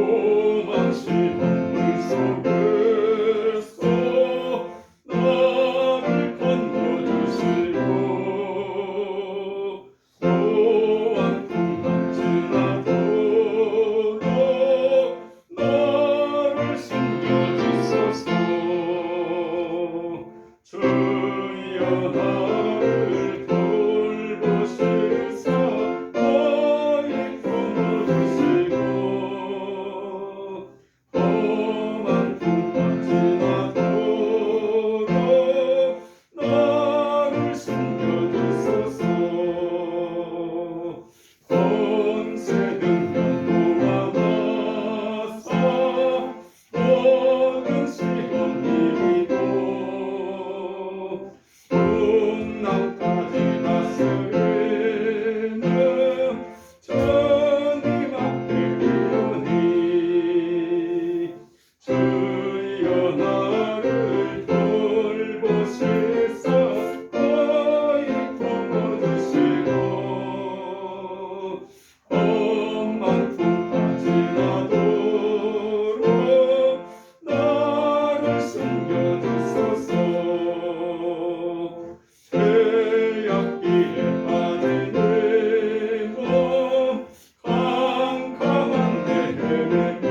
험한 시험 물속에서 나를 건져주시고 고한 풍랑 지나도록 나를 숨겨주소서. 주여 나를 돌보시사 나의 품어주시고 험한 풍파 지나도록 나를 숨겨주소서. 권세 능력 모아놔서 모든 시험 이기고 풍랑까지 다스리는 주님 앞에 이르니 주여 나를 돌보시사 너희 품어주시고 험한 풍파 지나도록 나를 숨겨주소서. 죄악기에 빠진 내 몸 캄캄한데 헤매며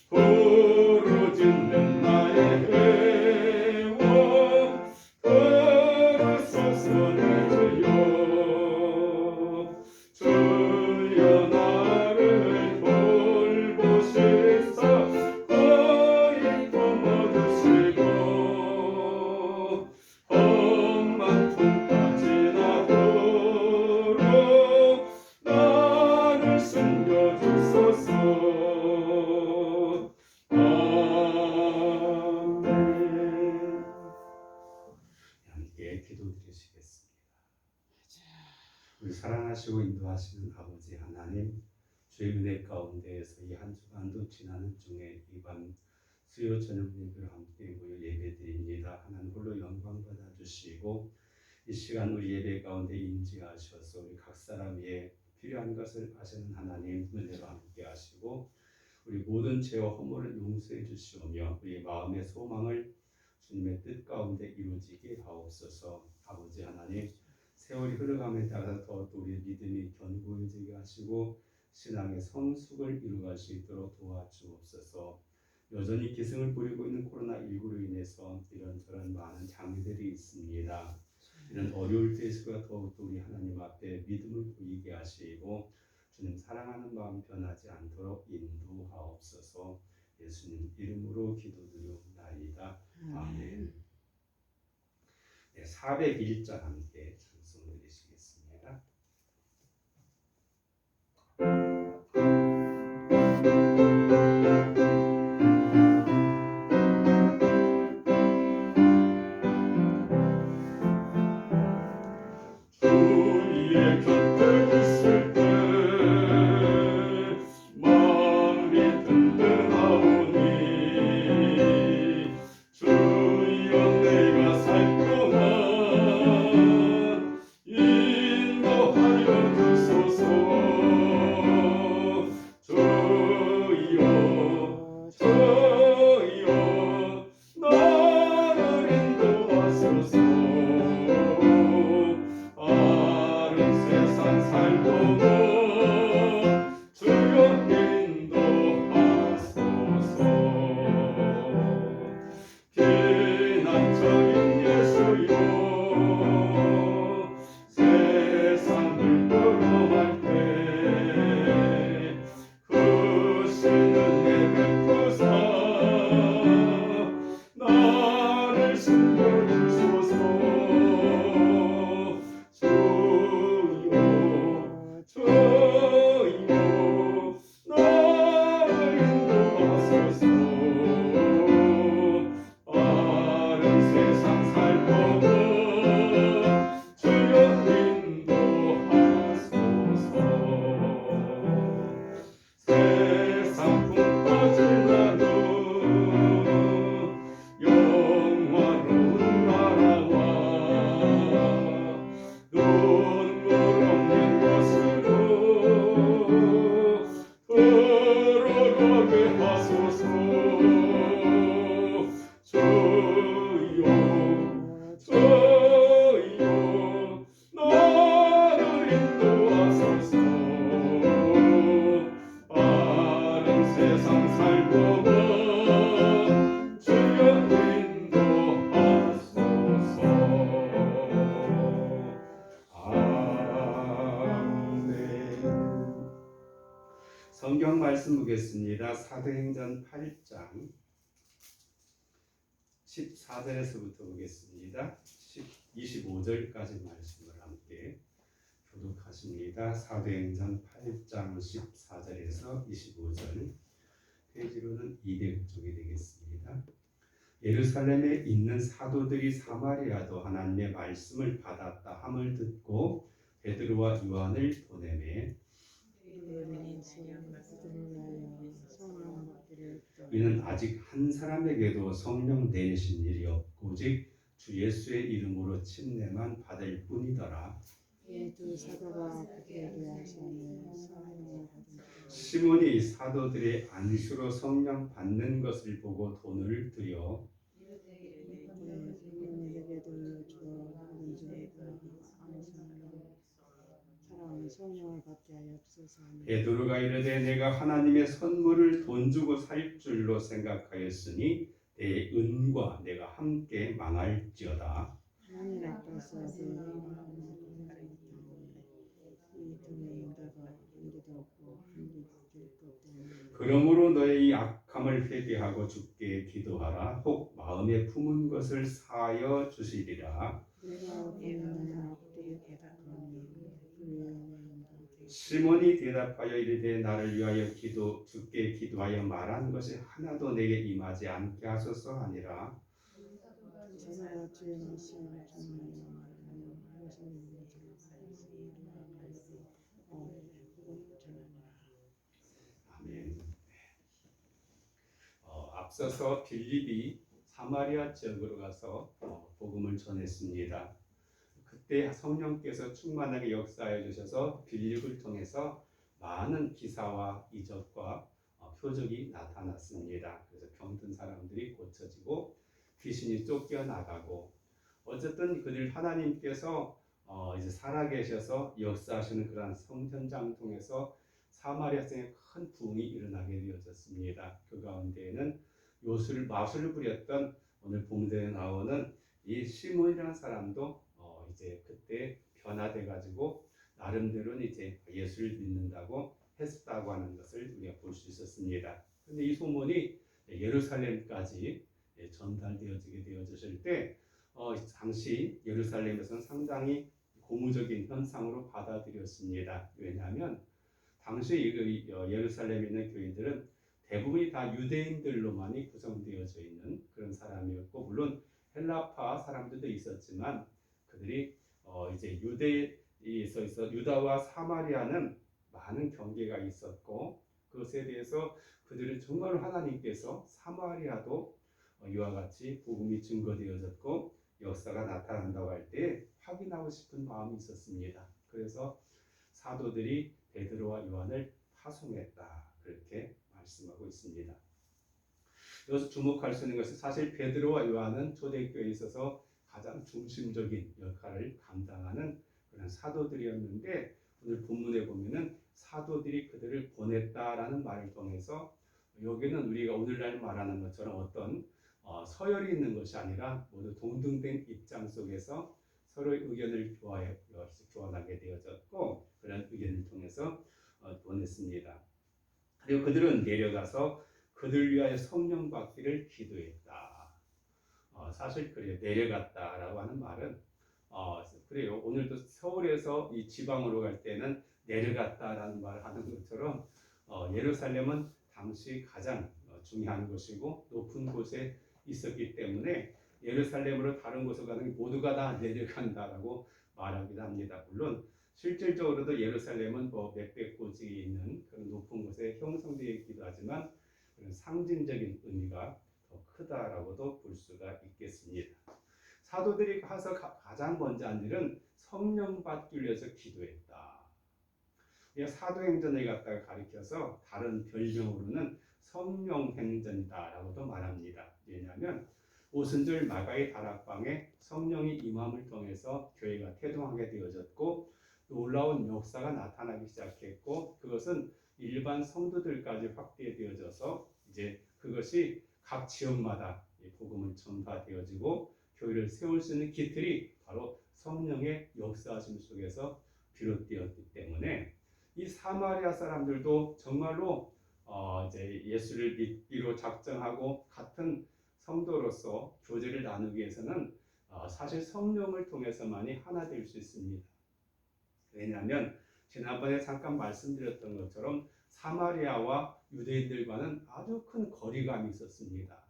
부르짖는 나의 애원 들으소서. 내 주여 주여 나를 돌보시사 너희 품어주시고 험한 풍파 지나도록 나를 숨겨주소서. 아멘. 함께 기도드리시겠습니다. 우리 사랑하시고 인도하시는 아버지 하나님, 주의 은혜 가운데에서 이 한 주간도 지나는 중에 이 밤 수요 저녁 예배로 함께 모여 예배드립니다. 하나님 홀로 영광 받아주시고 이 시간 우리 예배 가운데 임재하셔서 우리 각 사람 위에 필요한 것을 아시는 하나님 은혜로 함께 하시고 우리 모든 죄와 허물을 용서해 주시오며 우리 마음의 소망을 주님의 뜻 가운데 이루어지게 하옵소서. 아버지 하나님, 세월이 흘러감에 따라 더 우리 믿음이 견고해지게 하시고 신앙의 성숙을 이루어갈 수 있도록 도와주옵소서. 여전히 기승을 부리고 있는 코로나19로 인해서 이런저런 많은 장애들이 있습니다. 이런 어려울 때일수가 더욱더 우리 하나님 앞에 믿음을 보이게 하시고 주님 사랑하는 마음 변하지 않도록 인도하옵소서. 예수님 이름으로 기도드리옵나이다. 아멘. 네, 401절 함께 찬송 드리시겠습니다. 주의 곁에 있을 때 마음이 든든하오니 주여 내가 살 동안 이 성경 말씀 보겠습니다. 사도행전 8장 14절에서부터 보겠습니다. 25절까지 말씀을 함께 교독하십니다. 사도행전 8장 14절에서 25절, 페이지로는 200쪽이 되겠습니다. 예루살렘에 있는 사도들이 사마리아도 하나님의 말씀을 받았다 함을 듣고 베드로와 요한을 보내매 이는 아직 한 사람에게도 성령 내리신 일이 없고 오직 주 예수의 이름으로 침례만 받을 뿐이더라. 시몬이 사도들의 안수로 성령 받는 것을 보고 돈을 들여 성령을 받게 하옵소서. 베드로가 이르되 내가 하나님의 선물을 돈 주고 살 줄로 생각하였으니 내 은과 내가 함께 망할지어다. 하나님 앞에서 이 돈에 다가 한기도 없고 한기 될 것 때문에 그러므로 너의 이 악함을 회개하고 주께 기도하라. 혹 마음에 품은 것을 사하여 주시리라. 내가 보는 악들이 대답하니 시몬이 대답하여 이르되 나를 위하여 주께 기도하여 말한 것이 하나도 내게 임하지 않게 하소서 하니라. 제가 주의 말씀을 전하여 아멘. 앞서서 빌립이 사마리아 지역으로 가서 복음을 전했습니다. 그때 성령께서 충만하게 역사해 주셔서 빌립을 통해서 많은 기사와 이적과 표적이 나타났습니다. 그래서 병든 사람들이 고쳐지고 귀신이 쫓겨나가고 어쨌든 그들 하나님께서 이제 살아계셔서 역사하시는 그러한 성전장 통해서 사마리아 성에 큰 부흥이 일어나게 되어졌습니다. 그 가운데에는 마술을 부렸던 오늘 본문에 나오는 이 시몬이라는 사람도 이제 그때 변화돼 가지고 나름대로는 이제 예수를 믿는다고 했다고 하는 것을 우리가 볼 수 있었습니다. 그런데 이 소문이 예루살렘까지 전달되어지게 되어졌을 때 당시 예루살렘에서는 상당히 고무적인 현상으로 받아들였습니다. 왜냐하면 당시 예루살렘에 있는 교회들은 대부분이 다 유대인들로만이 구성되어져 있는 그런 사람이었고, 물론 헬라파 사람들도 있었지만 그들이 이제 유대에서 유다와 사마리아는 많은 경계가 있었고, 그것에 대해서 그들은 정말로 하나님께서 사마리아도 이와 같이 복음이 증거되어졌고 역사가 나타난다고 할 때 확인하고 싶은 마음이 있었습니다. 그래서 사도들이 베드로와 요한을 파송했다, 그렇게 말씀하고 있습니다. 여기서 주목할 수 있는 것은 사실 베드로와 요한은 초대교회에 있어서 가장 중심적인 역할을 감당하는 그런 사도들이었는데, 오늘 본문에 보면은 사도들이 그들을 보냈다라는 말을 통해서 여기는 우리가 오늘날 말하는 것처럼 어떤 서열이 있는 것이 아니라 모두 동등된 입장 속에서 서로의 의견을 교환하게 되어졌고, 그런 의견을 통해서 보냈습니다. 그리고 그들은 내려가서 그들 위하여 성령 받기를 기도했다. 사실 그래요. 내려갔다라고 하는 말은 그래요. 오늘도 서울에서 이 지방으로 갈 때는 내려갔다라는 말을 하는 것처럼 예루살렘은 당시 가장 중요한 곳이고 높은 곳에 있었기 때문에 예루살렘으로 다른 곳으로 가는 모두가 다 내려간다라고 말하기도 합니다. 물론 실질적으로도 예루살렘은 몇백 곳이 있는 그런 높은 곳에 형성되어 있기도 하지만 그런 상징적인 의미가 더 크다라고도 볼 수가 있겠습니다. 사도들이 가서 가장 먼저 한 일은 성령 받기 위해서 기도했다. 사도행전을 갖다가 가리켜서 다른 별명으로는 성령행전이다라고도 말합니다. 왜냐하면 오순절 마가의 다락방에 성령이 임함을 통해서 교회가 태동하게 되어졌고 놀라운 역사가 나타나기 시작했고, 그것은 일반 성도들까지 확대되어져서 이제 그것이 각 지역마다 복음을 전파되어지고 교회를 세울 수 있는 기틀이 바로 성령의 역사하심 속에서 비롯되었기 때문에 이 사마리아 사람들도 정말로 이제 예수를 믿기로 작정하고 같은 성도로서 교제를 나누기 위해서는 사실 성령을 통해서만이 하나 될 수 있습니다. 왜냐하면 지난번에 잠깐 말씀드렸던 것처럼 사마리아와 유대인들과는 아주 큰 거리감이 있었습니다.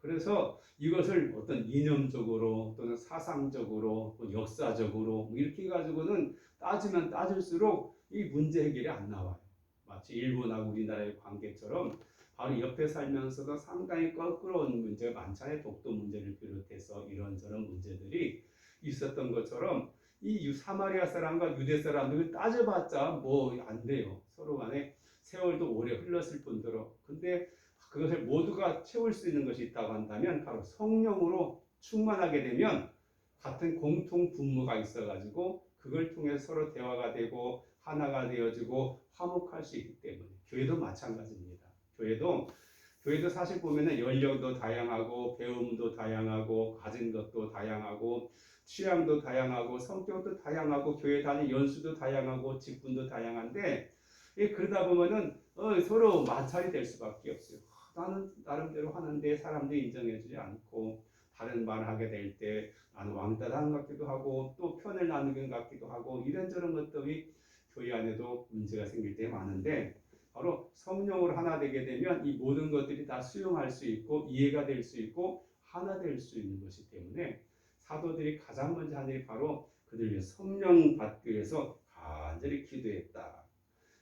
그래서 이것을 어떤 이념적으로 또는 사상적으로 또 역사적으로 이렇게 가지고는 따지면 따질수록 이 문제 해결이 안 나와요. 마치 일본하고 우리나라의 관계처럼 바로 옆에 살면서도 상당히 껄끄러운 문제가 많잖아요. 독도 문제를 비롯해서 이런저런 문제들이 있었던 것처럼 이 사마리아 사람과 유대 사람들을 따져봤자 뭐 안 돼요. 서로 간에 세월도 오래 흘렀을 뿐더러. 근데 그것을 모두가 채울 수 있는 것이 있다고 한다면 바로 성령으로 충만하게 되면 같은 공통 분모가 있어가지고 그걸 통해 서로 대화가 되고 하나가 되어지고 화목할 수 있기 때문에 교회도 마찬가지입니다. 교회도 사실 보면은 연령도 다양하고 배움도 다양하고 가진 것도 다양하고 취향도 다양하고 성격도 다양하고 교회 다닐 연수도 다양하고 직분도 다양한데 그러다 보면은 서로 마찰이 될 수밖에 없어요. 나는 나름대로 하는데 사람들이 인정해주지 않고 다른 말을 하게 될 때 나는 왕따하는 것 같기도 하고 또 편을 나누는 것 같기도 하고 이런저런 것들이 교회 안에도 문제가 생길 때 많은데 바로 성령으로 하나 되게 되면 이 모든 것들이 다 수용할 수 있고 이해가 될 수 있고 하나 될 수 있는 것이기 때문에 사도들이 가장 먼저 한 일이 바로 그들 위해 성령 받기 위해서 간절히 기도했다.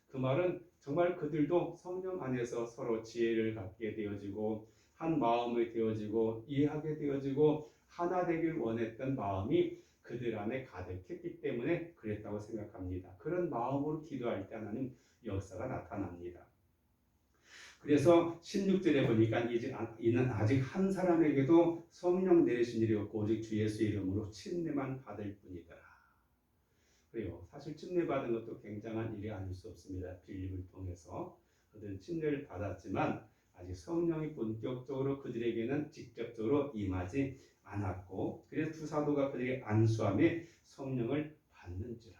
그 말은 정말 그들도 성령 안에서 서로 지혜를 갖게 되어지고 한 마음이 되어지고 이해하게 되어지고 하나 되길 원했던 마음이 그들 안에 가득했기 때문에 그랬다고 생각합니다. 그런 마음으로 기도할 때 하나님 역사가 나타납니다. 그래서 16절에 보니까 이는 아직 한 사람에게도 성령 내리신 일이 없고 오직 주 예수 이름으로 침례만 받을 뿐이더라. 그래요. 사실 침례 받은 것도 굉장한 일이 아닐 수 없습니다. 빌립을 통해서 그들은 침례를 받았지만 아직 성령이 본격적으로 그들에게는 직접적으로 임하지 않았고 그래서 두 사도가 그들에게 안수함에 성령을 받는지라.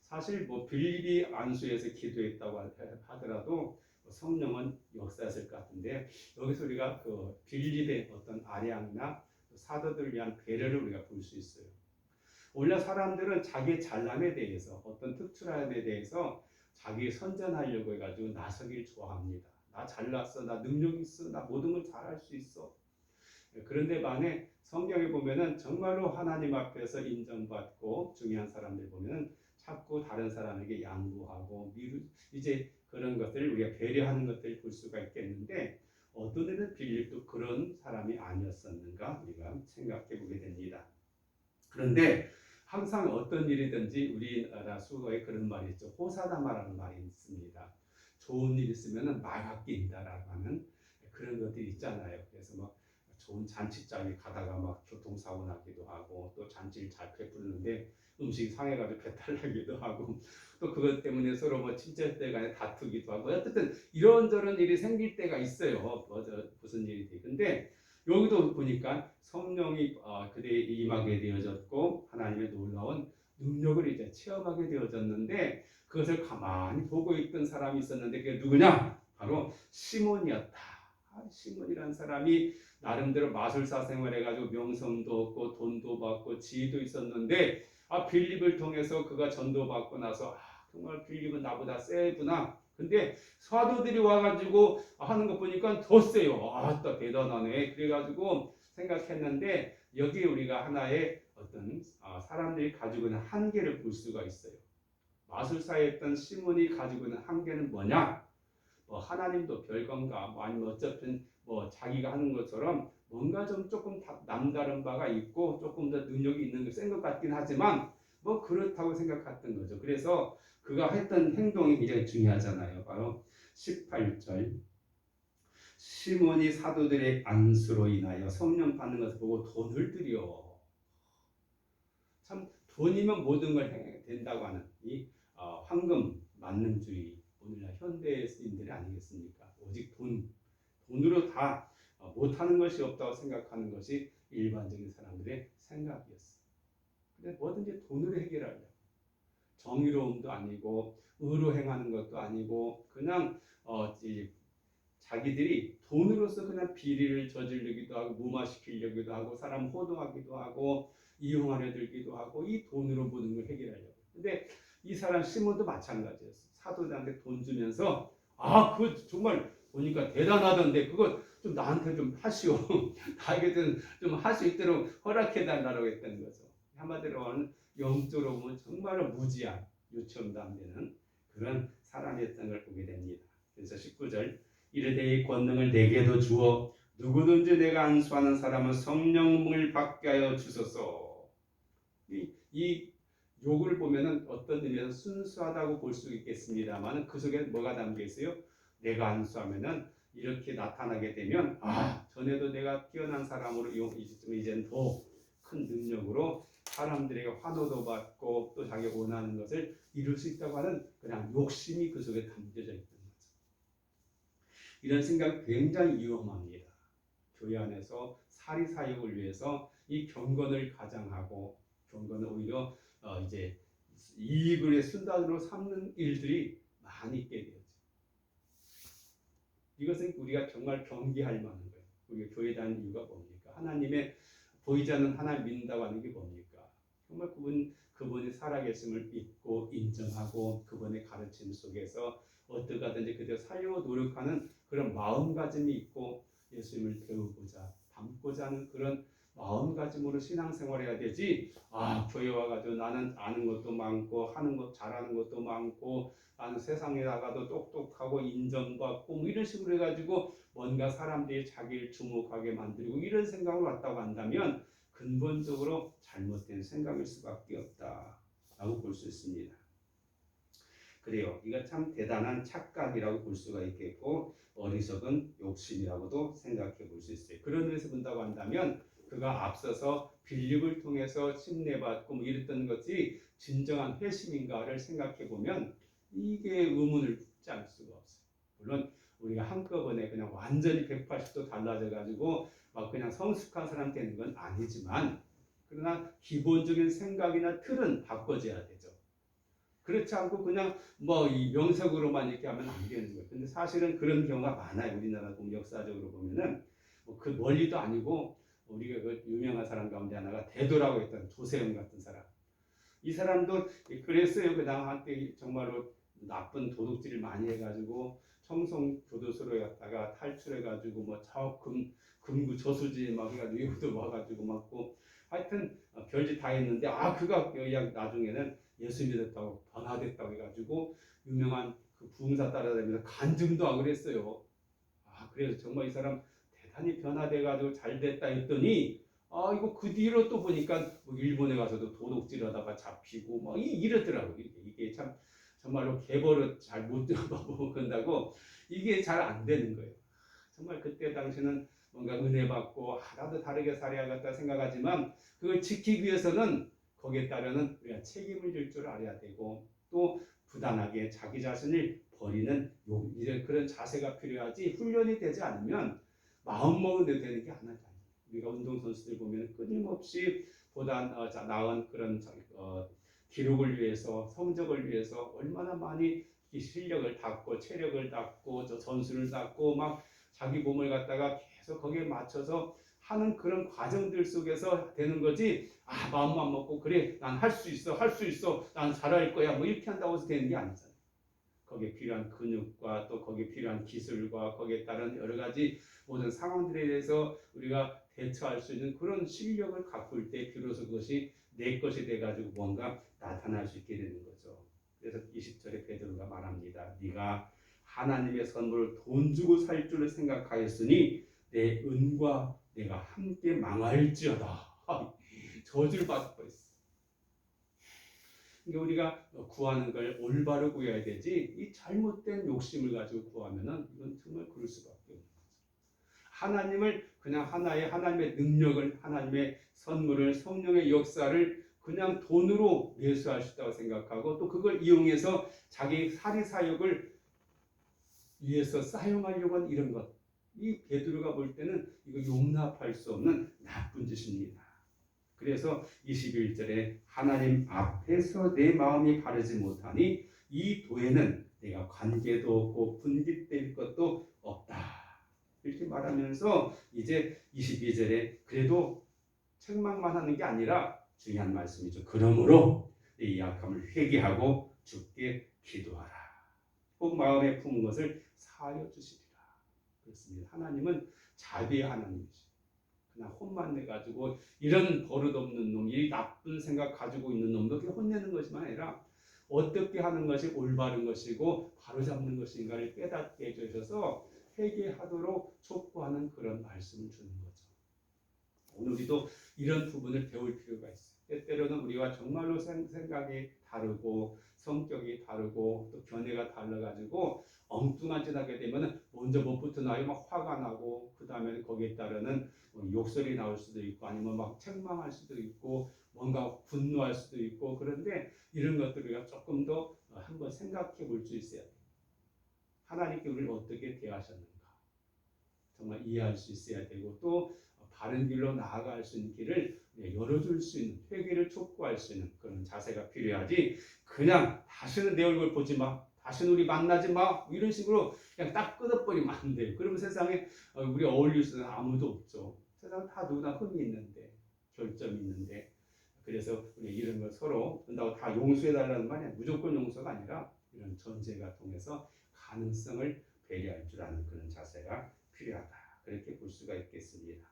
사실 빌립이 안수해서 기도했다고 하더라도 성령은 역사했을 것 같은데 여기서 우리가 그 빌립의 어떤 아량이나 사도들을 위한 배려를 우리가 볼 수 있어요. 원래 사람들은 자기의 잘남에 대해서 어떤 특출함에 대해서 자기 선전하려고 해가지고 나서길 좋아합니다. 나 잘났어, 나 능력 있어, 나 모든 걸 잘할 수 있어. 그런데 만에 성경에 보면은 정말로 하나님 앞에서 인정받고 중요한 사람들 보면은 자꾸 다른 사람에게 양보하고 이제 그런 것들을 우리가 배려하는 것들을 볼 수가 있겠는데 어떤 데는 빌립도 그런 사람이 아니었었는가 우리가 생각해 보게 됩니다. 그런데 항상 어떤 일이든지 우리나라 수어에 그런 말이 있죠. 호사다마라는 말이 있습니다. 좋은 일 있으면 말 아낀다라고 하는 그런 것들이 있잖아요. 그래서 막 좋은 잔치장에 가다가 막 교통사고 나기도 하고 또 잔치를 잘 베푸는데 음식이 상해가지고 배탈 나기도 하고 또 그것 때문에 서로 뭐 친척들 간에 다투기도 하고 어쨌든 이런저런 일이 생길 때가 있어요. 무슨 일이지. 근데 여기도 보니까 성령이 그들에게 임하게 되어졌고 하나님의 놀라운 능력을 이제 체험하게 되어졌는데 그것을 가만히 보고 있던 사람이 있었는데 그게 누구냐? 바로 시몬이었다. 시몬이라는 사람이 나름대로 마술사 생활해가지고 명성도 얻고 돈도 받고 지위도 있었는데 빌립을 통해서 그가 전도받고 나서 정말 빌립은 나보다 세구나. 근데 사도들이 와가지고 하는 거 보니까 더 세요. 또 대단하네. 그래가지고 생각했는데 여기 우리가 하나의 어떤 사람들이 가지고 있는 한계를 볼 수가 있어요. 마술사였던 시몬이 가지고 있는 한계는 뭐냐? 하나님도 별건가? 아니면 어쨌든 자기가 하는 것처럼 뭔가 좀 조금 남다른 바가 있고 조금 더 능력이 있는 게 센 것 같긴 하지만 그렇다고 생각했던 거죠. 그래서 그가 했던 행동이 굉장히 중요하잖아요. 바로 18절 시몬이 사도들의 안수로 인하여 성령 받는 것을 보고 돈을 들여. 참 돈이면 모든 걸 된다고 하는 이 황금 만능주의 오늘날 현대인들이 아니겠습니까? 오직 돈으로 다 못하는 것이 없다고 생각하는 것이 일반적인 사람들의 생각이었어요. 근데 뭐든지 돈으로 해결하려고 정의로움도 아니고 의로 행하는 것도 아니고 그냥 자기들이 돈으로서 그냥 비리를 저지르기도 하고 무마시키려기도 하고 사람 호도하기도 하고 이용하려 들기도 하고 이 돈으로 모든 걸 해결하려고. 근데 이 사람 시몬도 마찬가지였어. 사도들한테 돈 주면서 그거 정말 보니까 대단하던데 그거 좀 나한테 좀 하시오. 나에게 좀 할 수 있도록 허락해 달라고 했던 거죠. 한마디로 영적으로 보면 정말 무지한 요청도 안 되는 그런 사람이었던 걸 보게 됩니다. 그래서 19절 이르되 이 권능을 내게도 주어 누구든지 내가 안수하는 사람은 성령을 받게 하여 주소서. 이 요구를 보면은 어떤 의미에서 순수하다고 볼 수 있겠습니다만 그 속에 뭐가 담겨 있어요? 내가 안수하면은 이렇게 나타나게 되면 전에도 내가 뛰어난 사람으로 이제는 더 큰 능력으로 사람들에게 환호도 받고 또 자기가 원하는 것을 이룰 수 있다고 하는 그냥 욕심이 그 속에 담겨져 있는 거죠. 이런 생각 굉장히 위험합니다. 교회 안에서 사리사욕을 위해서 이 경건을 가장하고 경건을 오히려 이제 이익을 순간으로 삼는 일들이 많이 있게 되죠. 이것은 우리가 정말 경계할 만한 거예요. 우리가 교회 다니는 이유가 뭡니까? 하나님의 보이지 않는 하나님 믿는다고 하는 게 뭡니까? 정말 그분이 살아계심을 믿고 인정하고 그분의 가르침 속에서 어떻게 하든지 그대로 살려고 노력하는 그런 마음가짐이 있고 예수님을 배우고자 닮고자 하는 그런 마음가짐으로 신앙생활해야 되지. 교회 와가지고 나는 아는 것도 많고 하는 것 잘하는 것도 많고 나는 세상에 나가도 똑똑하고 인정받고 뭐 이런 식으로 해가지고 뭔가 사람들이 자기를 주목하게 만들고 이런 생각을 왔다고 한다면 근본적으로 잘못된 생각일 수밖에 없다라고 볼 수 있습니다. 그래요. 이거 참 대단한 착각이라고 볼 수가 있겠고 어리석은 욕심이라고도 생각해 볼 수 있어요. 그런 의미에서 본다고 한다면 그가 앞서서 빌립을 통해서 침례받고 뭐 이랬던 것이 진정한 회심인가를 생각해 보면 이게 의문을 품지 않을 수가 없어요. 물론 우리가 한꺼번에 그냥 완전히 180도 달라져 가지고 막 그냥 성숙한 사람 되는 건 아니지만 그러나 기본적인 생각이나 틀은 바꿔져야 되죠. 그렇지 않고 그냥 뭐 이 명색으로만 이렇게 하면 안 되는 거예요. 근데 사실은 그런 경우가 많아요. 우리나라 보면 역사적으로 보면은 그 멀리도 아니고 우리가 그 유명한 사람 가운데 하나가 대도라고 했던 조세영 같은 사람. 이 사람도 그랬어요. 그 한때 정말로 나쁜 도둑질을 많이 해가지고 청송 교도소로 갔다가 탈출해가지고 뭐 저 금구 저수지 막 해가지고 외국도 와가지고 막고 하여튼 별짓 다 했는데 그가 나중에는 예수 믿었다고 변화됐다고 해가지고 유명한 그 부흥사 따라다니면서 간증도 하고 그랬어요. 그래서 정말 이 사람 대단히 변화돼가지고 잘 됐다 했더니 이거 그 뒤로 또 보니까 뭐 일본에 가서도 도둑질하다가 잡히고 뭐 이러더라고요. 이게 참 정말로 개버릇 잘 못 먹는다고 이게 잘 안 되는 거예요. 정말 그때 당시는 뭔가 은혜 받고 하나도 다르게 살아야겠다 생각하지만 그걸 지키기 위해서는 거기에 따르는 우리가 책임을 질 줄 알아야 되고 또 부단하게 자기 자신을 버리는 이제 그런 자세가 필요하지 훈련이 되지 않으면 마음먹은 대로 되는 게 하나도 아니에요. 우리가 운동선수들 보면 끊임없이 보다 나은 그런 기록을 위해서 성적을 위해서 얼마나 많이 실력을 닦고 체력을 닦고 전술을 닦고 막 자기 몸을 갖다가 계속 거기에 맞춰서 하는 그런 과정들 속에서 되는 거지. 마음만 먹고 그래 난 할 수 있어 할 수 있어 난 잘할 거야 뭐 이렇게 한다고 해서 되는 게 아니잖아요. 거기에 필요한 근육과 또 거기에 필요한 기술과 거기에 따른 여러 가지 모든 상황들에 대해서 우리가 대처할 수 있는 그런 실력을 갖고 있을 때 비로소 그것이 내 것이 돼가지고 뭔가 나타날 수 있게 되는 거죠. 그래서 20절에 베드로가 말합니다. 네가 하나님의 선물을 돈 주고 살 줄을 생각하였으니 내 은과 내가 함께 망할지어다. 저주를 받을 뻔했어. 그러니까 우리가 구하는 걸 올바로 구해야 되지 이 잘못된 욕심을 가지고 구하면은 이건 정말 그럴 수밖에 없는 거죠. 하나님을 그냥 하나님의 능력을 하나님의 선물을 성령의 역사를 그냥 돈으로 매수할 수 있다고 생각하고 또 그걸 이용해서 자기 사리사욕을 위해서 사용하려고 하는 이런 것. 이 베드로가 볼 때는 이거 용납할 수 없는 나쁜 짓입니다. 그래서 21절에 하나님 앞에서 내 마음이 바르지 못하니 이 도에는 내가 관계도 없고 분깃될 것도 없다. 이렇게 말하면서 이제 22절에 그래도 책망만 하는 게 아니라 중요한 말씀이죠. 그러므로 이 약함을 회개하고 주께 기도하라. 꼭 마음에 품은 것을 사하여 주시리라. 그렇습니다. 하나님은 자비의 하나님이시죠. 그냥 혼만 내가지고 이런 버릇없는 놈, 이 나쁜 생각 가지고 있는 놈 그렇게 혼내는 것이만 아니라 어떻게 하는 것이 올바른 것이고 바로잡는 것인가를 깨닫게 해주셔서 회개하도록 촉구하는 그런 말씀을 주는 거죠. 오늘 우리도 이런 부분을 배울 필요가 있어요. 때때로는 우리와 정말로 생각이 다르고 성격이 다르고 또 견해가 달라가지고 엉뚱한 짓 하게 되면 먼저 뭐부터 나요? 막 화가 나고 그 다음에 거기에 따르는 욕설이 나올 수도 있고 아니면 막 책망할 수도 있고 뭔가 분노할 수도 있고 그런데 이런 것들을 우리가 조금 더 한번 생각해 볼 수 있어야 돼요. 하나님께 우리를 어떻게 대하셨는가 정말 이해할 수 있어야 되고 또 바른 길로 나아갈 수 있는 길을 열어줄 수 있는 회개를 촉구할 수 있는 그런 자세가 필요하지 그냥 다시는 내 얼굴 보지 마 다시는 우리 만나지 마 이런 식으로 그냥 딱 끊어버리면 안 돼요. 그러면 세상에 우리 어울릴 수는 아무도 없죠. 세상 다 누구나 흠이 있는데 결점이 있는데 그래서 우리 이런 걸 서로 된다고 다 용서해달라는 말이 아니라 무조건 용서가 아니라 이런 전제가 통해서 가능성을 배려할 줄 아는 그런 자세가 필요하다. 그렇게 볼 수가 있겠습니다.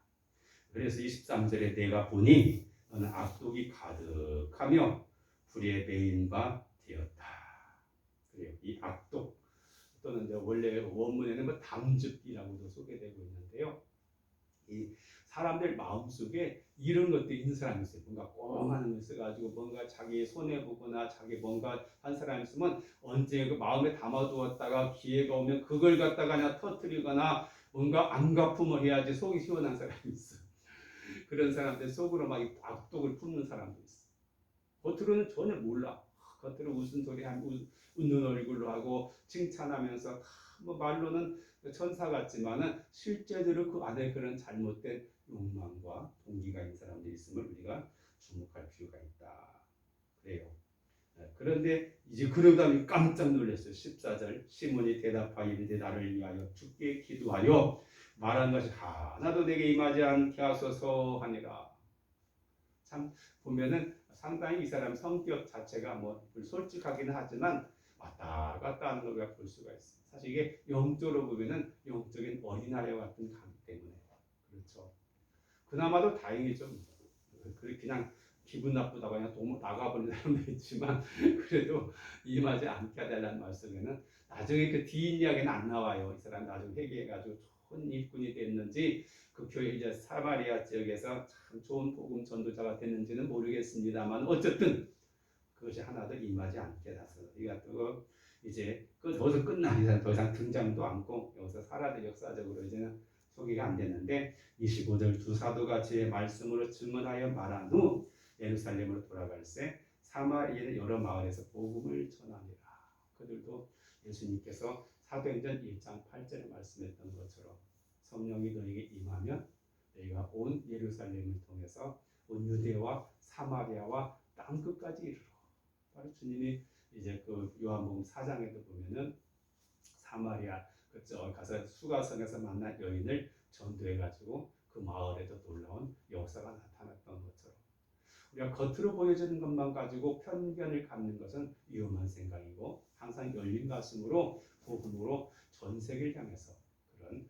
그래서 23절에 내가 보니 너는 악독이 가득하며 불에 매인 바 되었다. 그래요. 이 악독 또는 원래 원문에는 뭐 담즙이라고도 소개되고 있는데요. 이 사람들 마음속에 이런 것들이 있는 사람이 있어요. 뭔가 꽁하는 걸 써가지고 뭔가 자기 손해 보거나 자기 뭔가 한 사람이 있으면 언제 그 마음에 담아두었다가 기회가 오면 그걸 갖다가 그냥 터뜨리거나 뭔가 안갚음을 해야지 속이 시원한 사람이 있어요. 그런 사람들 속으로 막 악독을 품는 사람도 있어. 겉으로는 전혀 몰라. 겉으로 웃은 소리 웃는 얼굴로 하고 칭찬하면서 뭐 말로는 천사 같지만은 실제대로 그 안에 그런 잘못된 욕망과 동기가 있는 사람들이 있음을 우리가 주목할 필요가 있다. 그래요. 그런데 이제 그러다 깜짝 놀랐어요. 14절 시몬이 대답하여 이르되 나를 위하여 주께 기도하여 말한 것이 하나도 내게 임하지 않게 하소서 하니라. 참 보면은 상당히 이 사람 성격 자체가 뭐 솔직하기는 하지만 왔다 갔다 하는 걸 우리가 볼 수가 있어요. 사실 이게 영적으로 보면은 영적인 어린아이와 같은 감 때문에 그렇죠. 그나마도 다행이죠. 그냥 기분 나쁘다고 그냥 도무 나가버리는 사람도 있지만 그래도 임하지 않게 해달라는 말씀에는 나중에 그 뒤 이야기는 안 나와요. 이 사람 나중에 회개해가지고 좋은 일꾼이 됐는지 그 교회 이제 사마리아 지역에서 참 좋은 복음 전도자가 됐는지는 모르겠습니다만 어쨌든 그것이 하나도 임하지 않게 해서 이거 이제 거기서 끝나니 더 이상 등장도 않고 여기서 사라져 역사적으로 이제는 소개가 안 됐는데 25절 두 사도가 제 말씀으로 증언하여 말한 후 예루살렘으로 돌아갈새 사마리아의 여러 마을에서 복음을 전하니라. 그들도 예수님께서 사도행전 1장 8절에 말씀했던 것처럼 성령이 너에게 임하면 너희가 온 예루살렘을 통해서 온 유대와 사마리아와 땅 끝까지 이르러. 바로 주님이 이제 그 요한복음 4장에도 보면은 사마리아 그쪽 가서 수가성에서 만난 여인을 전도해가지고 그 마을에도 놀라운 역사가 나타났던 것처럼 우리가 겉으로 보여지는 것만 가지고 편견을 갖는 것은 위험한 생각이고 항상 열린 가슴으로 복음으로 전 세계를 향해서 그런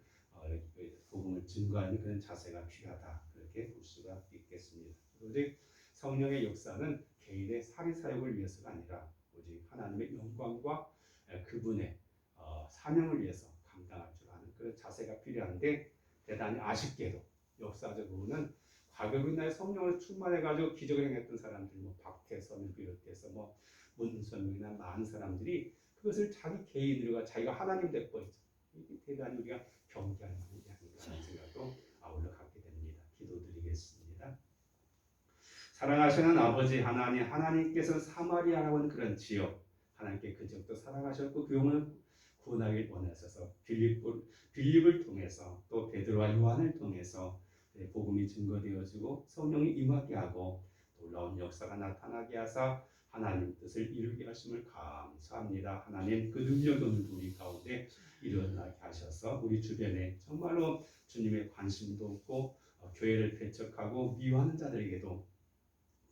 복음을 증거하는 그런 자세가 필요하다 그렇게 볼 수가 있겠습니다. 오직 성령의 역사는 개인의 사리사욕을 위해서가 아니라 오직 하나님의 영광과 그분의 사명을 위해서 감당할 줄 아는 그런 자세가 필요한데 대단히 아쉽게도 역사적으로는 과거로 인하여 성령을 충만해가지고 기적을 행했던 사람들, 뭐 박태선을 비롯해서 뭐 문선명이나 많은 사람들이 그것을 자기 개인으로가 자기가 하나님 돼버리죠. 이게 대단히 우리가 경계할 만한 이야기라는 생각도 아울러 갖게 됩니다. 기도드리겠습니다. 사랑하시는 아버지 하나님, 하나님께서 사마리아라고 하는 그런 지역, 하나님께 그 지역도 사랑하셨고 그 영혼을 구원하길 원하셔서 빌립을 통해서 또 베드로와 요한을 통해서 복음이 증거되어지고 성령이 임하게 하고 놀라운 역사가 나타나게 하사 하나님 뜻을 이루게 하심을 감사합니다. 하나님 그 능력이 오늘 우리 가운데 일어나게 하셔서 우리 주변에 정말로 주님의 관심도 없고 교회를 배척하고 미워하는 자들에게도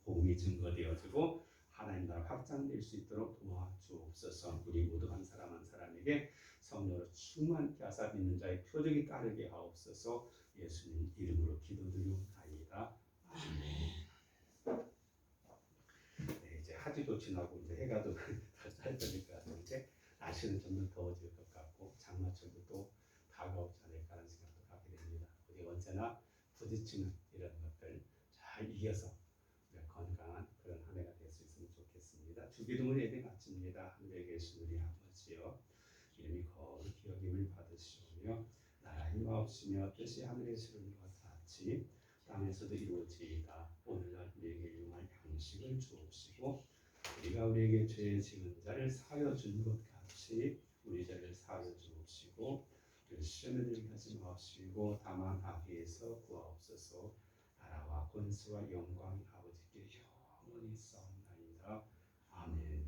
복음이 증거되어지고 하나님 나라 확장될 수 있도록 도와주옵소서. 우리 모두 한 사람 한 사람에게 성령으로 충만케 하사 믿는 자의 표적이 따르게 하옵소서. 예수님 이름으로 기도드리옵나이다. 아멘. 네, 이제 하지도 지나고 이제 해가 더 짧아질 것 같은데 날씨는 좀 더 더워질 것 같고 장마철도 또 다가오지 않을까라는 생각도 갖게 됩니다. 우리 언제나 부딪히는 이런 것들 잘 이겨서 건강한 그런 한 해가 될 수 있으면 좋겠습니다. 주기도문 예배 마칩니다. 하늘에 계신 우리 아버지여 이름이 거룩히 여김을 받으시오며 나라의 마옵시며 뜻이 하늘에서 이루어진 것 같이 땅에서도 이루어지이다. 오늘날 우리에게 용할 양식을 주옵시고 우리가 우리에게 죄 지은 자를 사하여 준 것 같이 우리 죄를 사하여 주옵시고 우리를 시험에 들게 하지 마옵시고 다만 악에서 구하옵소서. 나라와 권세와 영광이 아버지께 영원히 있사옵나이다. 아멘.